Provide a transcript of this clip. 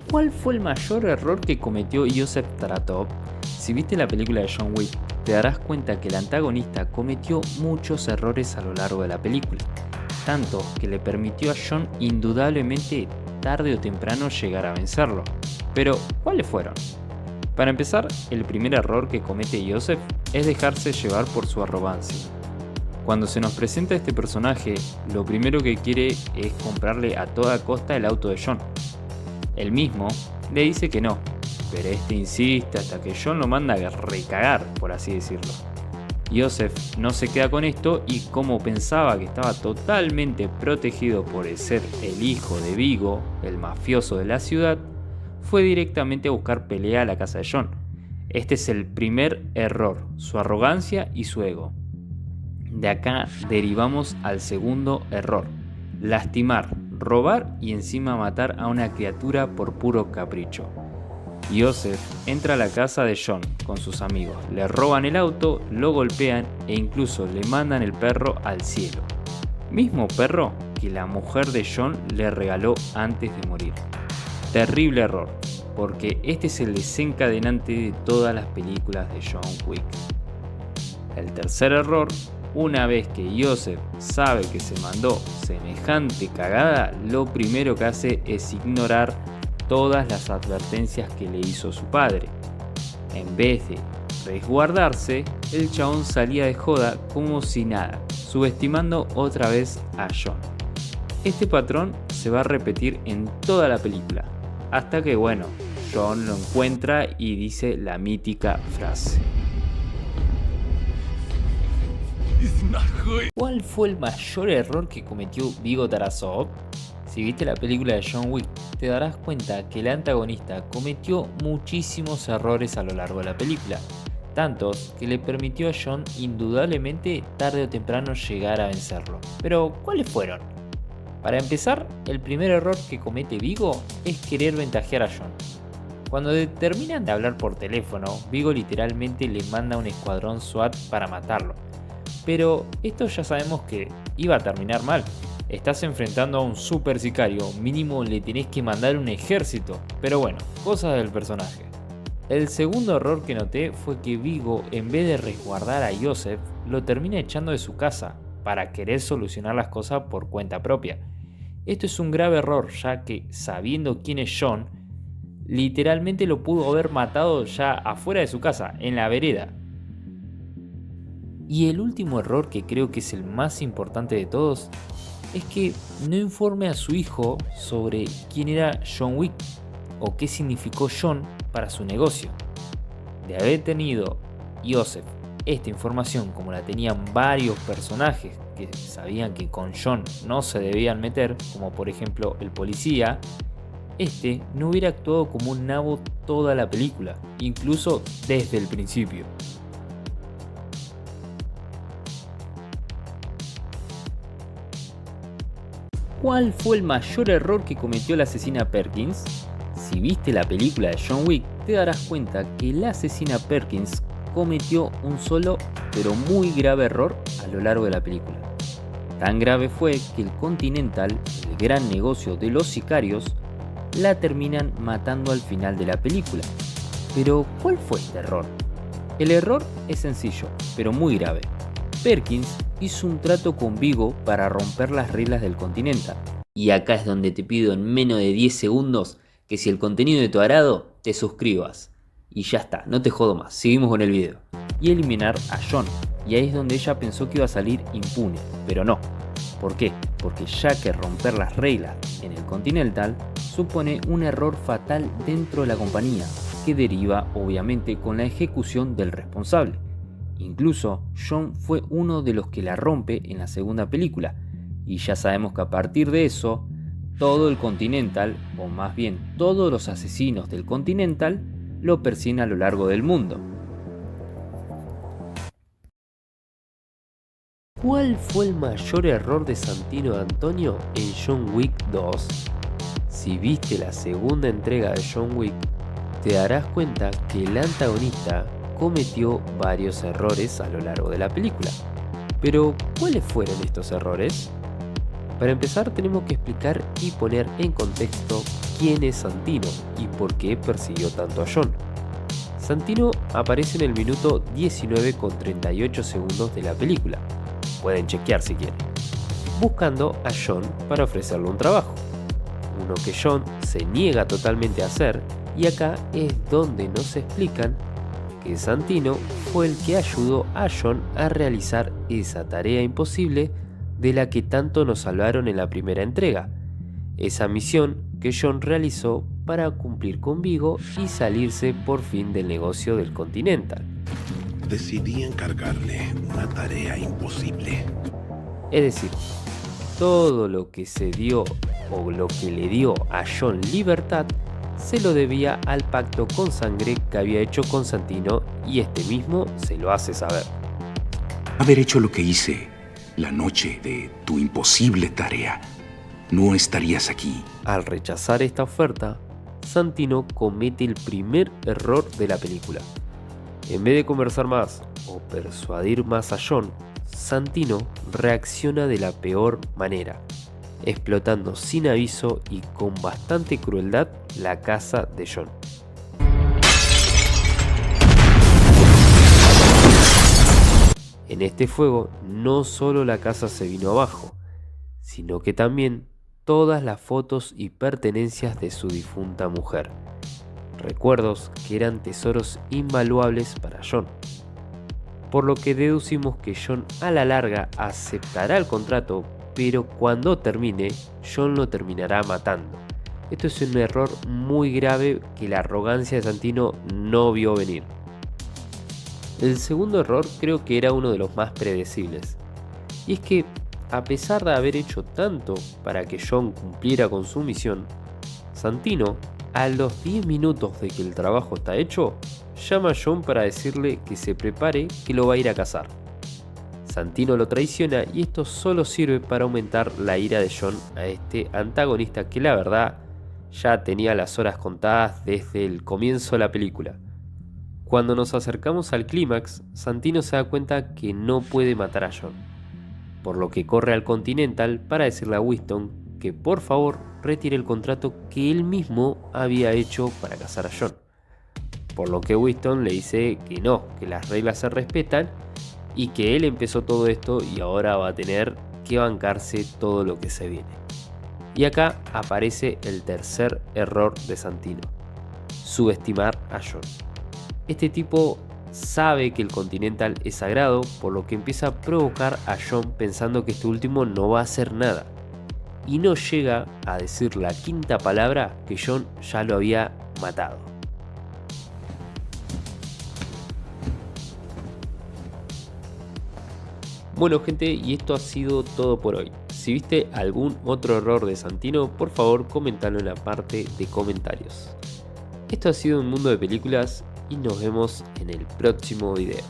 ¿Cuál fue el mayor error que cometió Joseph Taratov? Si viste la película de John Wick, te darás cuenta que el antagonista cometió muchos errores a lo largo de la película, tanto que le permitió a John indudablemente tarde o temprano llegar a vencerlo. Pero, ¿cuáles fueron? Para empezar, el primer error que comete Joseph es dejarse llevar por su arrogancia. Cuando se nos presenta este personaje, lo primero que quiere es comprarle a toda costa el auto de John. Él mismo le dice que no, pero este insiste hasta que John lo manda a recagar, por así decirlo. Joseph no se queda con esto y, como pensaba que estaba totalmente protegido por ser el hijo de Viggo, el mafioso de la ciudad, fue directamente a buscar pelea a la casa de John. Este es el primer error, su arrogancia y su ego. De acá derivamos al segundo error: lastimar, robar y encima matar a una criatura por puro capricho. Joseph entra a la casa de John con sus amigos, le roban el auto, lo golpean e incluso le mandan el perro al cielo. Mismo perro que la mujer de John le regaló antes de morir. Terrible error, porque este es el desencadenante de todas las películas de John Wick. El tercer error: una vez que Joseph sabe que se mandó semejante cagada, lo primero que hace es ignorar todas las advertencias que le hizo su padre. En vez de resguardarse, el chabón salía de joda como si nada, subestimando otra vez a John. Este patrón se va a repetir en toda la película, hasta que John lo encuentra y dice la mítica frase. ¿Cuál fue el mayor error que cometió Viggo Tarasov? Si viste la película de John Wick, te darás cuenta que el antagonista cometió muchísimos errores a lo largo de la película, tantos que le permitió a John indudablemente tarde o temprano llegar a vencerlo. Pero, ¿cuáles fueron? Para empezar, el primer error que comete Viggo es querer ventajear a John. Cuando terminan de hablar por teléfono, Viggo literalmente le manda un escuadrón SWAT para matarlo. Pero esto ya sabemos que iba a terminar mal. Estás enfrentando a un super sicario, mínimo le tenés que mandar un ejército. Pero cosas del personaje. El segundo error que noté fue que Viggo, en vez de resguardar a Joseph, lo termina echando de su casa para querer solucionar las cosas por cuenta propia. Esto es un grave error, ya que, sabiendo quién es John, literalmente lo pudo haber matado ya afuera de su casa, en la vereda. Y el último error, que creo que es el más importante de todos, es que no informe a su hijo sobre quién era John Wick o qué significó John para su negocio. De haber tenido Joseph esta información como la tenían varios personajes que sabían que con John no se debían meter, como por ejemplo el policía, este no hubiera actuado como un nabo toda la película, incluso desde el principio. ¿Cuál fue el mayor error que cometió la asesina Perkins? Si viste la película de John Wick, te darás cuenta que la asesina Perkins cometió un solo, pero muy grave error a lo largo de la película. Tan grave fue que el Continental, el gran negocio de los sicarios, la terminan matando al final de la película. Pero, ¿cuál fue este error? El error es sencillo, pero muy grave. Perkins hizo un trato con Viggo para romper las reglas del Continental. Y acá es donde te pido en menos de 10 segundos que, si el contenido de tu agrado, te suscribas. Y ya está, no te jodo más, seguimos con el video. Y eliminar a John. Y ahí es donde ella pensó que iba a salir impune, pero no. ¿Por qué? Porque ya que romper las reglas en el Continental supone un error fatal dentro de la compañía, que deriva obviamente con la ejecución del responsable. Incluso John fue uno de los que la rompe en la segunda película, y ya sabemos que a partir de eso, todo el Continental, o más bien todos los asesinos del Continental, lo persiguen a lo largo del mundo. ¿Cuál fue el mayor error de Santino Antonio en John Wick 2? Si viste la segunda entrega de John Wick, te darás cuenta que el antagonista cometió varios errores a lo largo de la película. Pero, ¿cuáles fueron estos errores? Para empezar, tenemos que explicar y poner en contexto quién es Santino y por qué persiguió tanto a John. Santino aparece en el minuto 19 con 38 segundos de la película, pueden chequear si quieren, buscando a John para ofrecerle un trabajo, uno que John se niega totalmente a hacer, y acá es donde nos explican que Santino fue el que ayudó a John a realizar esa tarea imposible de la que tanto nos salvaron en la primera entrega, esa misión que John realizó para cumplir con Vigo y salirse por fin del negocio del Continental. Decidí encargarle una tarea imposible. Es decir, todo lo que se dio o lo que le dio a John libertad se lo debía al pacto con sangre que había hecho con Santino, y este mismo se lo hace saber. Haber hecho lo que hice la noche de tu imposible tarea, no estarías aquí. Al rechazar esta oferta, Santino comete el primer error de la película. En vez de conversar más o persuadir más a John, Santino reacciona de la peor manera, explotando sin aviso y con bastante crueldad la casa de John. En este fuego no solo la casa se vino abajo, sino que también todas las fotos y pertenencias de su difunta mujer, recuerdos que eran tesoros invaluables para John. Por lo que deducimos que John a la larga aceptará el contrato, pero cuando termine, John lo terminará matando. Esto es un error muy grave que la arrogancia de Santino no vio venir. El segundo error creo que era uno de los más predecibles, y es que a pesar de haber hecho tanto para que John cumpliera con su misión, Santino, a los 10 minutos de que el trabajo está hecho, llama a John para decirle que se prepare, que lo va a ir a cazar. Santino lo traiciona y esto solo sirve para aumentar la ira de John a este antagonista que la verdad ya tenía las horas contadas desde el comienzo de la película. Cuando nos acercamos al clímax, Santino se da cuenta que no puede matar a John, por lo que corre al Continental para decirle a Winston que por favor retire el contrato que él mismo había hecho para cazar a John. Por lo que Winston le dice que no, que las reglas se respetan y que él empezó todo esto y ahora va a tener que bancarse todo lo que se viene. Y acá aparece el tercer error de Santino: subestimar a John. Este tipo sabe que el Continental es sagrado, por lo que empieza a provocar a John pensando que este último no va a hacer nada, y no llega a decir la quinta palabra que John ya lo había matado. Bueno gente, y esto ha sido todo por hoy. Si viste algún otro error de Santino, por favor comentalo en la parte de comentarios. Esto ha sido Un Mundo de Películas y nos vemos en el próximo video.